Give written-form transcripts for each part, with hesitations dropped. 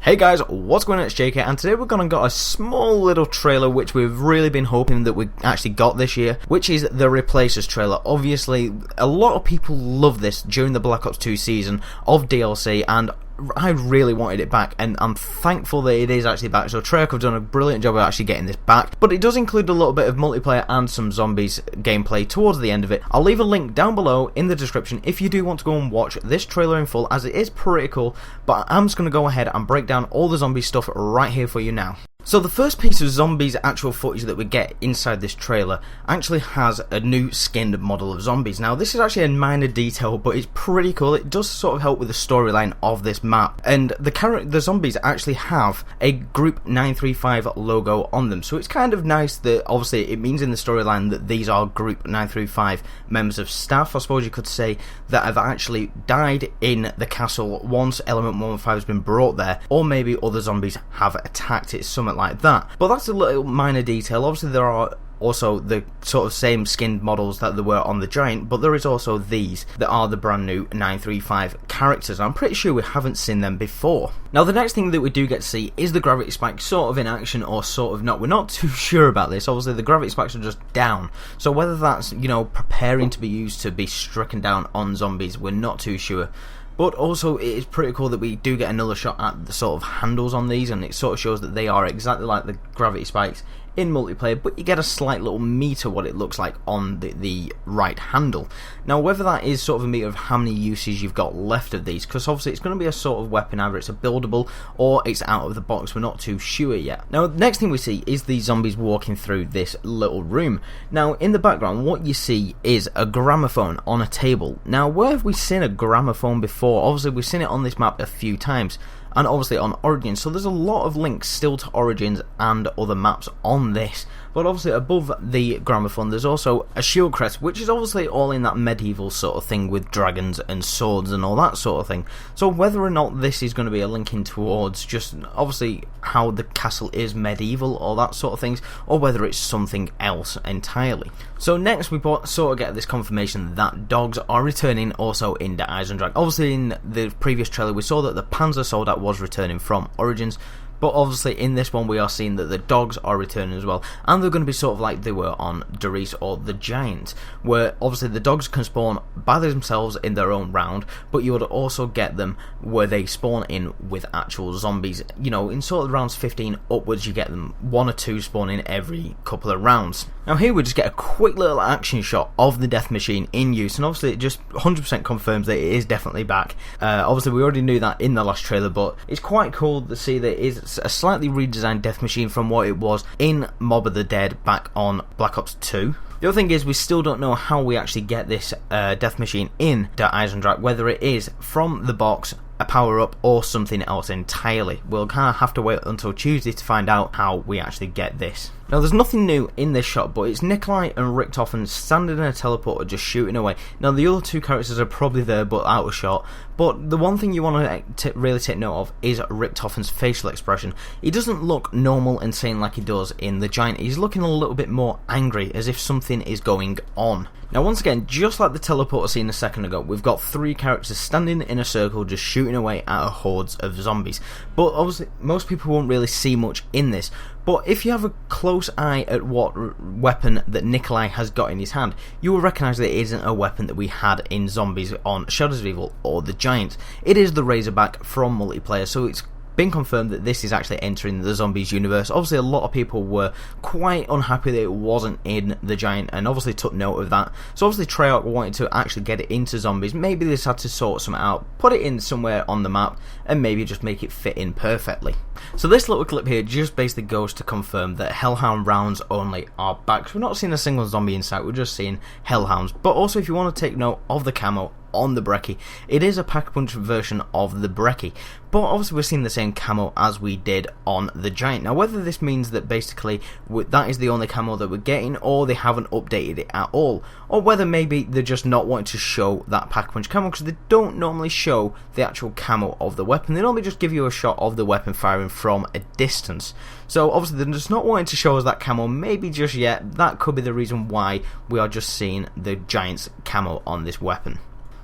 Hey guys, what's going on? It's JK, and today we're going to got a small little trailer which we've really been hoping that we actually got this year, which is the Replacers trailer. Obviously, a lot of people love this during the Black Ops 2 season of DLC, and I really wanted it back, and I'm thankful that it is actually back. So Treyarch have done a brilliant job of actually getting this back, but it does include a little bit of multiplayer and some zombies gameplay towards the end of it. I'll leave a link down below in the description if you do want to go and watch this trailer in full, as it is pretty cool, but I'm just going to go ahead and break down all the zombie stuff right here for you now. So the first piece of zombies actual footage that we get inside this trailer actually has a new skinned model of zombies. Now this is actually a minor detail, but it's pretty cool. It does sort of help with the storyline of this map, and the zombies actually have a Group 935 logo on them, so it's kind of nice that obviously it means in the storyline that these are Group 935 members of staff, I suppose you could say, that have actually died in the castle once Element 115 has been brought there, or maybe other zombies have attacked it, something like that. But that's a little minor detail. Obviously there are also the sort of same skinned models that there were on the Giant, but there is also these that are the brand new 935 characters. I'm pretty sure we haven't seen them before. Now the next thing that we do get to see is the gravity spike sort of in action, or sort of not. We're not too sure about this. Obviously the gravity spikes are just down, so whether that's, you know, preparing to be used to be stricken down on zombies, we're not too sure. But also it is pretty cool that we do get another shot at the sort of handles on these, and it sort of shows that they are exactly like the gravity spikes in multiplayer, but you get a slight little meter what it looks like on the right handle. Now whether that is sort of a meter of how many uses you've got left of these, because obviously it's going to be a sort of weapon, either it's a buildable or it's out of the box, we're not too sure yet. Now the next thing we see is these zombies walking through this little room. Now in the background what you see is a gramophone on a table. Now where have we seen a gramophone before? Obviously we've seen it on this map a few times, and obviously on Origins, so there's a lot of links still to Origins and other maps on this. But obviously above the gramophone there's also a shield crest, which is obviously all in that medieval sort of thing with dragons and swords and all that sort of thing. So whether or not this is going to be a linking towards just obviously how the castle is medieval or that sort of things, or whether it's something else entirely. So next we sort of get this confirmation that dogs are returning also in the Eisendrache. Obviously in the previous trailer we saw that the Panzer soldat was returning from Origins, but obviously in this one we are seeing that the dogs are returning as well, and they're going to be sort of like they were on Doris or the Giant, where obviously the dogs can spawn by themselves in their own round, but you would also get them where they spawn in with actual zombies. You know, in sort of rounds 15 upwards you get them 1 or 2 spawning every couple of rounds. Now here we just get a quick little action shot of the death machine in use, and obviously it just 100% confirms that it is definitely back. Obviously we already knew that in the last trailer, but it's quite cool to see that it is a slightly redesigned death machine from what it was in Mob of the Dead back on Black Ops 2. The other thing is we still don't know how we actually get this death machine in the Eisendrache, whether it is from the box, a power-up, or something else entirely. We'll kind of have to wait until Tuesday to find out how we actually get this. Now there's nothing new in this shot, but it's Nikolai and Richtofen standing in a teleporter just shooting away. Now the other 2 characters are probably there but out of shot, but the one thing you want to really take note of is Richtofen's facial expression. He doesn't look normal and sane like he does in the Giant. He's looking a little bit more angry, as if something is going on. Now once again, just like the teleporter scene a second ago, we've got 3 characters standing in a circle just shooting away at hordes of zombies. But obviously most people won't really see much in this, but if you have a close eye at what weapon that Nikolai has got in his hand, you will recognise that it isn't a weapon that we had in Zombies on Shadows of Evil or the Giant. It is the Razorback from multiplayer, so it's been confirmed that this is actually entering the Zombies universe. Obviously a lot of people were quite unhappy that it wasn't in the Giant, and obviously took note of that. So obviously Treyarch wanted to actually get it into Zombies. Maybe they just had to sort something out, put it in somewhere on the map, and maybe just make it fit in perfectly. So this little clip here just basically goes to confirm that Hellhound rounds only are back. So we're not seeing a single zombie in sight, we're just seeing Hellhounds. But also if you want to take note of the camo on the Brecci, it is a pack-punch version of the Brecci, but obviously we're seeing the same camo as we did on the Giant. Now whether this means that basically that is the only camo that we're getting, or they haven't updated it at all, or whether maybe they're just not wanting to show that pack-punch camo, because they don't normally show the actual camo of the weapon. They normally just give you a shot of the weapon firing from a distance. So obviously they're just not wanting to show us that camo maybe just yet. That could be the reason why we are just seeing the Giant's camo on this weapon.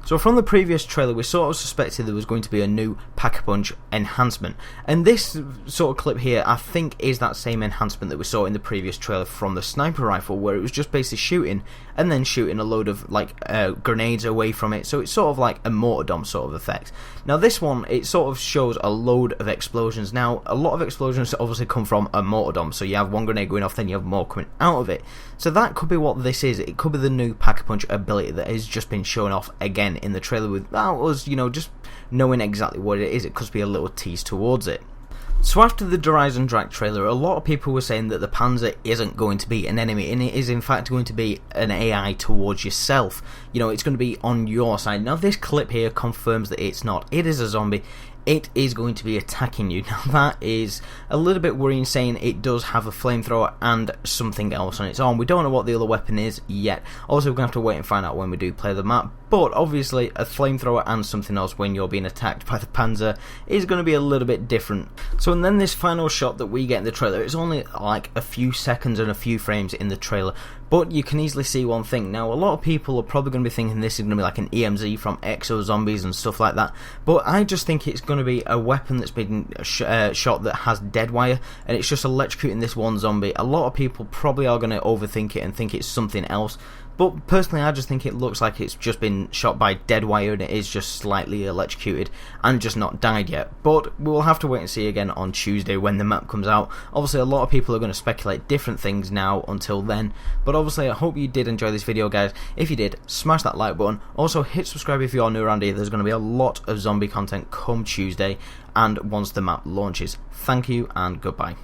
So from the previous trailer, we sort of suspected there was going to be a new Pack-a-Punch enhancement, and this sort of clip here I think is that same enhancement that we saw in the previous trailer from the sniper rifle, where it was just basically shooting and then shooting a load of like grenades away from it, so it's sort of like a mortar dome sort of effect. Now this one, it sort of shows a load of explosions. Now a lot of explosions obviously come from a mortar dome, so you have one grenade going off, then you have more coming out of it. So that could be what this is. It could be the new Pack-a-Punch ability that has just been shown off again in the trailer without us, you know, just knowing exactly what it is. It could be a little tease towards it. So after the Eisendrache trailer, a lot of people were saying that the Panzer isn't going to be an enemy, and it is in fact going to be an AI towards yourself. You know, it's going to be on your side. Now this clip here confirms that it's not. It is a zombie. It is going to be attacking you. Now that is a little bit worrying, saying it does have a flamethrower and something else on its arm. We don't know what the other weapon is yet. Also, we're going to have to wait and find out when we do play the map. But obviously a flamethrower and something else when you're being attacked by the Panzer is going to be a little bit different. So and then this final shot that we get in the trailer, it's only like a few seconds and a few frames in the trailer, but you can easily see one thing. Now a lot of people are probably going to be thinking this is going to be like an EMZ from Exo Zombies and stuff like that, but I just think it's going to be a weapon that's been shot that has dead wire, and it's just electrocuting this one zombie. A lot of people probably are going to overthink it and think it's something else, but personally I just think it looks like it's just been shot by dead wire and it is just slightly electrocuted and just not died yet. But we'll have to wait and see again on Tuesday when the map comes out. Obviously a lot of people are going to speculate different things now until then, but obviously I hope you did enjoy this video, guys. If you did, smash that like button. Also hit subscribe if you are new around here. There's going to be a lot of zombie content come Tuesday and once the map launches. Thank you and goodbye.